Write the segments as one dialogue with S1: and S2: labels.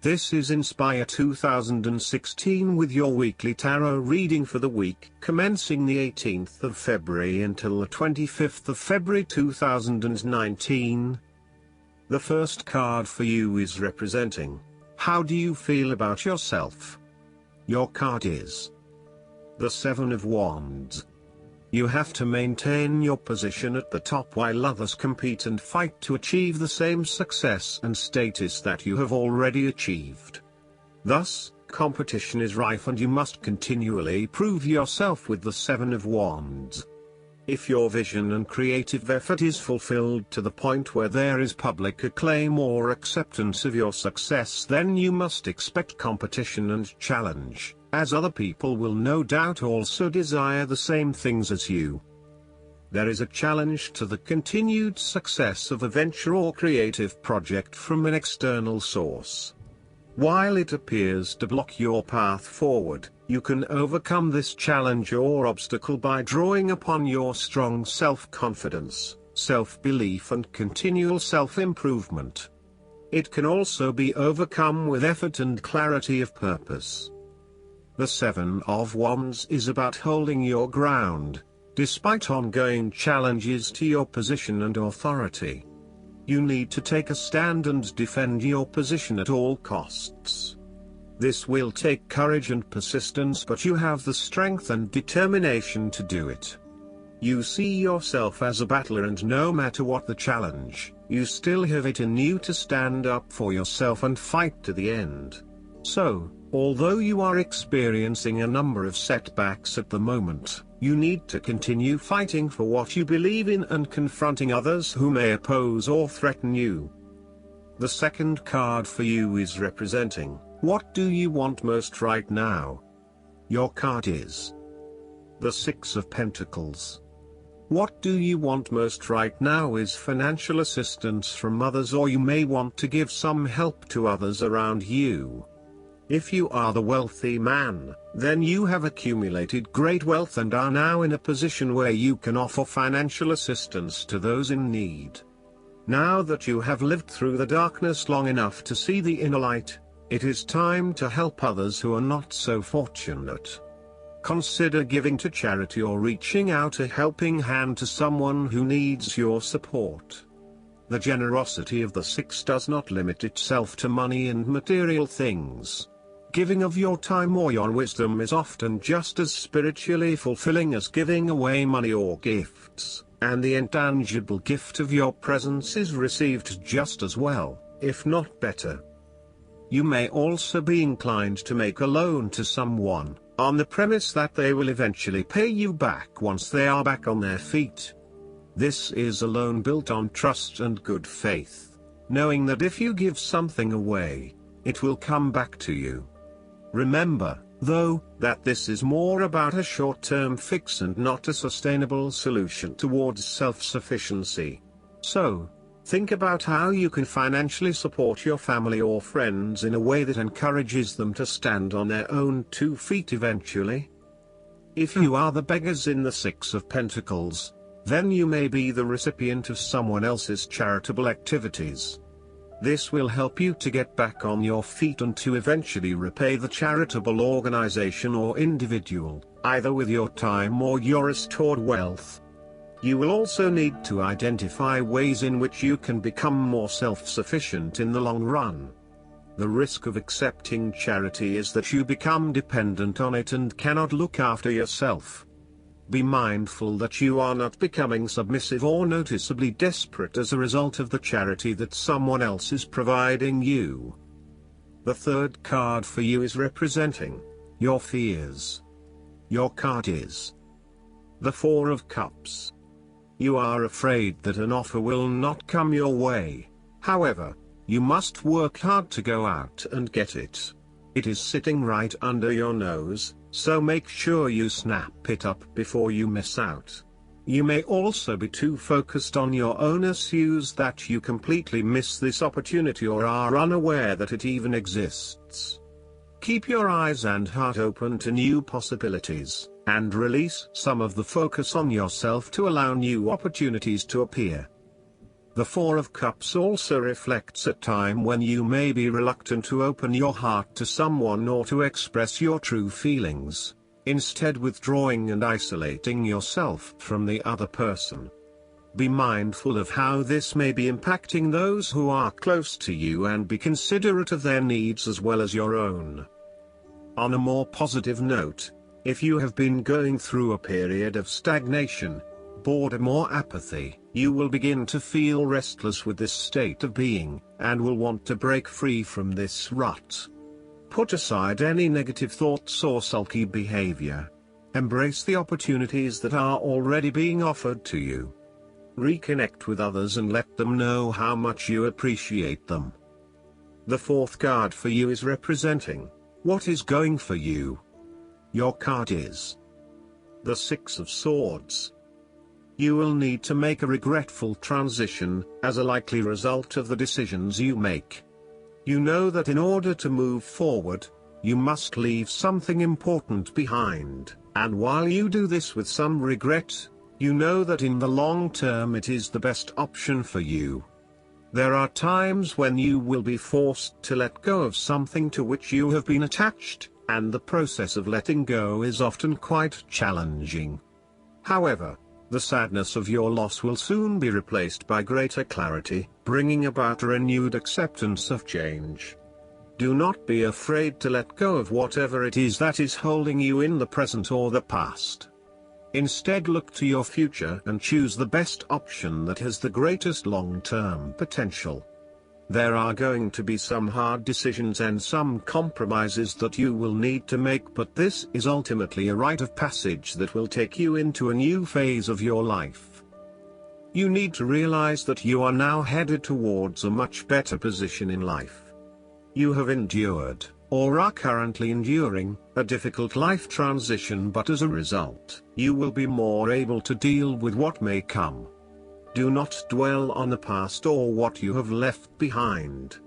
S1: This is Inspire 2016 with your weekly tarot reading for the week commencing the 18th of February until the 25th of February 2019. The first card for you is representing, how do you feel about yourself? Your card is the Seven of Wands. You have to maintain your position at the top while others compete and fight to achieve the same success and status that you have already achieved. Thus, competition is rife and you must continually prove yourself with the Seven of Wands. If your vision and creative effort is fulfilled to the point where there is public acclaim or acceptance of your success, then you must expect competition and challenge, as other people will no doubt also desire the same things as you. There is a challenge to the continued success of a venture or creative project from an external source. While it appears to block your path forward, you can overcome this challenge or obstacle by drawing upon your strong self-confidence, self-belief and continual self-improvement. It can also be overcome with effort and clarity of purpose. The Seven of Wands is about holding your ground, despite ongoing challenges to your position and authority. You need to take a stand and defend your position at all costs. This will take courage and persistence, but you have the strength and determination to do it. You see yourself as a battler, and no matter what the challenge, you still have it in you to stand up for yourself and fight to the end. So, although you are experiencing a number of setbacks at the moment, you need to continue fighting for what you believe in and confronting others who may oppose or threaten you. The second card for you is representing, what do you want most right now? Your card is the Six of Pentacles. What do you want most right now is financial assistance from others, or you may want to give some help to others around you. If you are the wealthy man, then you have accumulated great wealth and are now in a position where you can offer financial assistance to those in need. Now that you have lived through the darkness long enough to see the inner light, it is time to help others who are not so fortunate. Consider giving to charity or reaching out a helping hand to someone who needs your support. The generosity of the Six does not limit itself to money and material things. Giving of your time or your wisdom is often just as spiritually fulfilling as giving away money or gifts, and the intangible gift of your presence is received just as well, if not better. You may also be inclined to make a loan to someone, on the premise that they will eventually pay you back once they are back on their feet. This is a loan built on trust and good faith, knowing that if you give something away, it will come back to you. Remember, though, that this is more about a short-term fix and not a sustainable solution towards self-sufficiency. So, think about how you can financially support your family or friends in a way that encourages them to stand on their own 2 feet eventually. If you are the beggars in the Six of Pentacles, then you may be the recipient of someone else's charitable activities. This will help you to get back on your feet and to eventually repay the charitable organization or individual, either with your time or your restored wealth. You will also need to identify ways in which you can become more self-sufficient in the long run. The risk of accepting charity is that you become dependent on it and cannot look after yourself. Be mindful that you are not becoming submissive or noticeably desperate as a result of the charity that someone else is providing you. The third card for you is representing your fears. Your card is the Four of Cups. You are afraid that an offer will not come your way. However, you must work hard to go out and get it. It is sitting right under your nose, so make sure you snap it up before you miss out. You may also be too focused on your own issues that you completely miss this opportunity or are unaware that it even exists. Keep your eyes and heart open to new possibilities, and release some of the focus on yourself to allow new opportunities to appear. The Four of Cups also reflects a time when you may be reluctant to open your heart to someone or to express your true feelings, instead withdrawing and isolating yourself from the other person. Be mindful of how this may be impacting those who are close to you and be considerate of their needs as well as your own. On a more positive note, if you have been going through a period of stagnation, boredom or apathy, you will begin to feel restless with this state of being, and will want to break free from this rut. Put aside any negative thoughts or sulky behavior. Embrace the opportunities that are already being offered to you. Reconnect with others and let them know how much you appreciate them. The fourth card for you is representing what is going for you. Your card is the Six of Swords. You will need to make a regretful transition, as a likely result of the decisions you make. You know that in order to move forward, you must leave something important behind, and while you do this with some regret, you know that in the long term it is the best option for you. There are times when you will be forced to let go of something to which you have been attached, and the process of letting go is often quite challenging. However, the sadness of your loss will soon be replaced by greater clarity, bringing about a renewed acceptance of change. Do not be afraid to let go of whatever it is that is holding you in the present or the past. Instead, look to your future and choose the best option that has the greatest long-term potential. There are going to be some hard decisions and some compromises that you will need to make, but this is ultimately a rite of passage that will take you into a new phase of your life. You need to realize that you are now headed towards a much better position in life. You have endured, or are currently enduring, a difficult life transition, but as a result, you will be more able to deal with what may come. Do not dwell on the past or what you have left behind.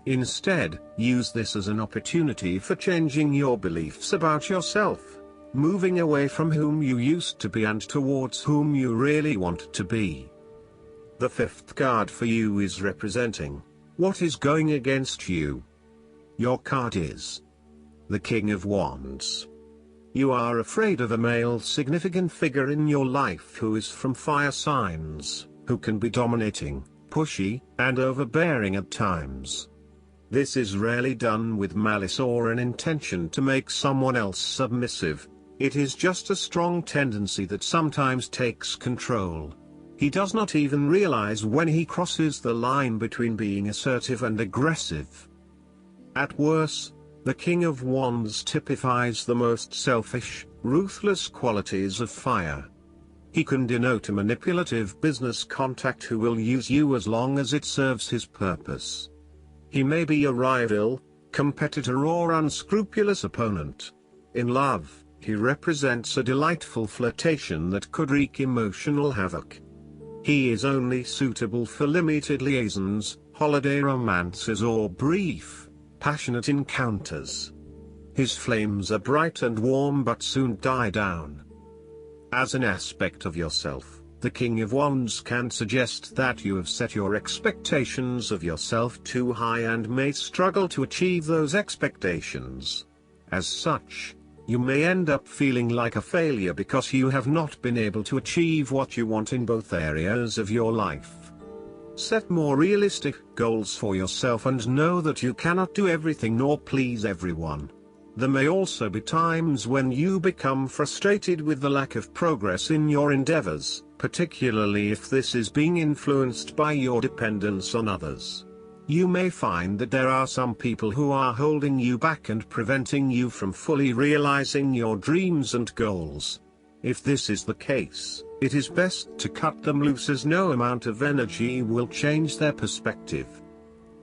S1: Instead, use this as an opportunity for changing your beliefs about yourself, moving away from whom you used to be and towards whom you really want to be. The fifth card for you is representing what is going against you. Your card is the King of Wands. You are afraid of a male significant figure in your life who is from fire signs, who can be dominating, pushy, and overbearing at times. This is rarely done with malice or an intention to make someone else submissive. It is just a strong tendency that sometimes takes control. He does not even realize when he crosses the line between being assertive and aggressive. At worst, the King of Wands typifies the most selfish, ruthless qualities of fire. He can denote a manipulative business contact who will use you as long as it serves his purpose. He may be a rival, competitor, or unscrupulous opponent. In love, he represents a delightful flirtation that could wreak emotional havoc. He is only suitable for limited liaisons, holiday romances, or brief, passionate encounters. His flames are bright and warm but soon die down. As an aspect of yourself, the King of Wands can suggest that you have set your expectations of yourself too high and may struggle to achieve those expectations. As such, you may end up feeling like a failure because you have not been able to achieve what you want in both areas of your life. Set more realistic goals for yourself and know that you cannot do everything nor please everyone. There may also be times when you become frustrated with the lack of progress in your endeavors, particularly if this is being influenced by your dependence on others. You may find that there are some people who are holding you back and preventing you from fully realizing your dreams and goals. If this is the case, it is best to cut them loose, as no amount of energy will change their perspective.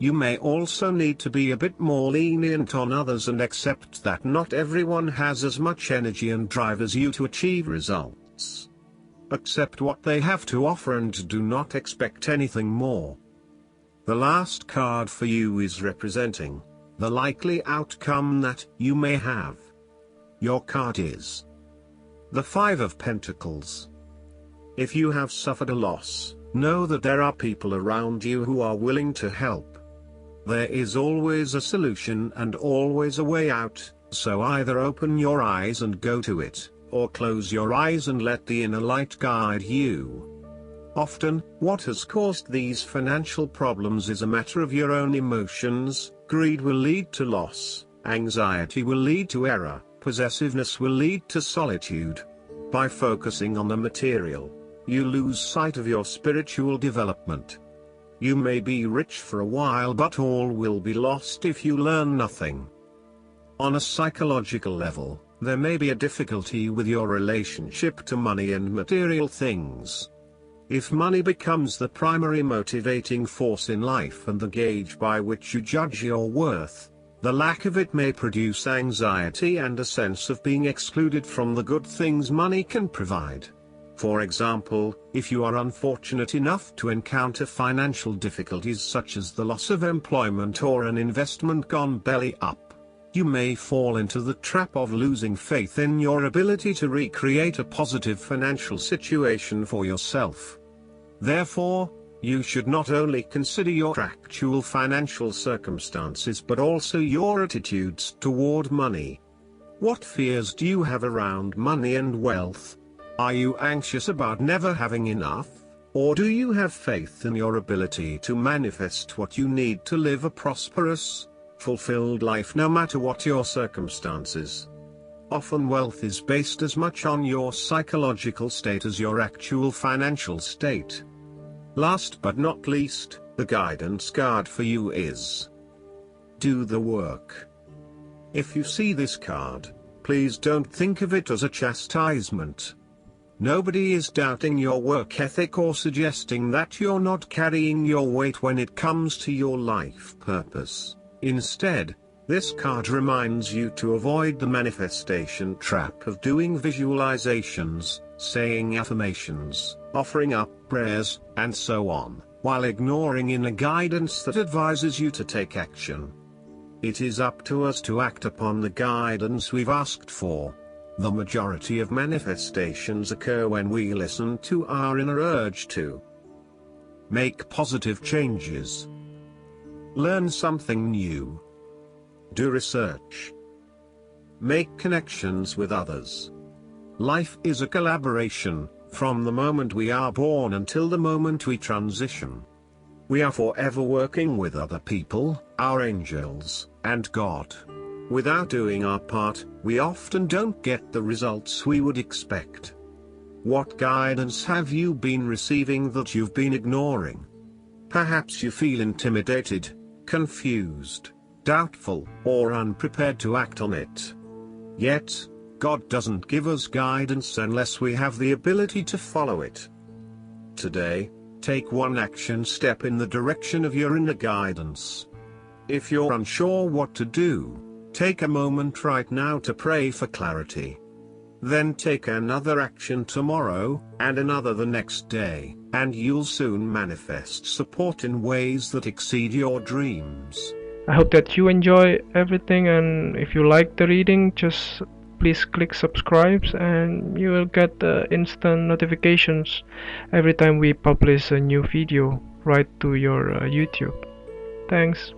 S1: You may also need to be a bit more lenient on others and accept that not everyone has as much energy and drive as you to achieve results. Accept what they have to offer and do not expect anything more. The last card for you is representing the likely outcome that you may have. Your card is the Five of Pentacles. If you have suffered a loss, Know that there are people around you who are willing to help. There is always a solution and always a way out, so either open your eyes and go to it, or close your eyes and let the inner light guide you. Often, what has caused these financial problems is a matter of your own emotions. Greed will lead to loss, anxiety will lead to error, possessiveness will lead to solitude. By focusing on the material, you lose sight of your spiritual development. You may be rich for a while, but all will be lost if you learn nothing. On a psychological level, there may be a difficulty with your relationship to money and material things. If money becomes the primary motivating force in life and the gauge by which you judge your worth, the lack of it may produce anxiety and a sense of being excluded from the good things money can provide. For example, if you are unfortunate enough to encounter financial difficulties such as the loss of employment or an investment gone belly up, you may fall into the trap of losing faith in your ability to recreate a positive financial situation for yourself. Therefore, you should not only consider your actual financial circumstances but also your attitudes toward money. What fears do you have around money and wealth? Are you anxious about never having enough, or do you have faith in your ability to manifest what you need to live a prosperous, fulfilled life no matter what your circumstances? Often wealth is based as much on your psychological state as your actual financial state. Last but not least, the guidance card for you is: do the work. If you see this card, please don't think of it as a chastisement. Nobody is doubting your work ethic or suggesting that you're not carrying your weight when it comes to your life purpose. Instead, this card reminds you to avoid the manifestation trap of doing visualizations, saying affirmations, offering up prayers, and so on, while ignoring inner guidance that advises you to take action. It is up to us to act upon the guidance we've asked for. The majority of manifestations occur when we listen to our inner urge to make positive changes, learn something new, do research, make connections with others. Life is a collaboration, from the moment we are born until the moment we transition. We are forever working with other people, our angels, and God. Without doing our part, we often don't get the results we would expect. What guidance have you been receiving that you've been ignoring? Perhaps you feel intimidated, confused, doubtful, or unprepared to act on it. Yet, God doesn't give us guidance unless we have the ability to follow it. Today, take one action step in the direction of your inner guidance. If you're unsure what to do, take a moment right now to pray for clarity. Then take another action tomorrow, and another the next day, and you'll soon manifest support in ways that exceed your dreams.
S2: I hope that you enjoy everything, and if you like the reading, just please click subscribe and you will get instant notifications every time we publish a new video right to your YouTube. Thanks.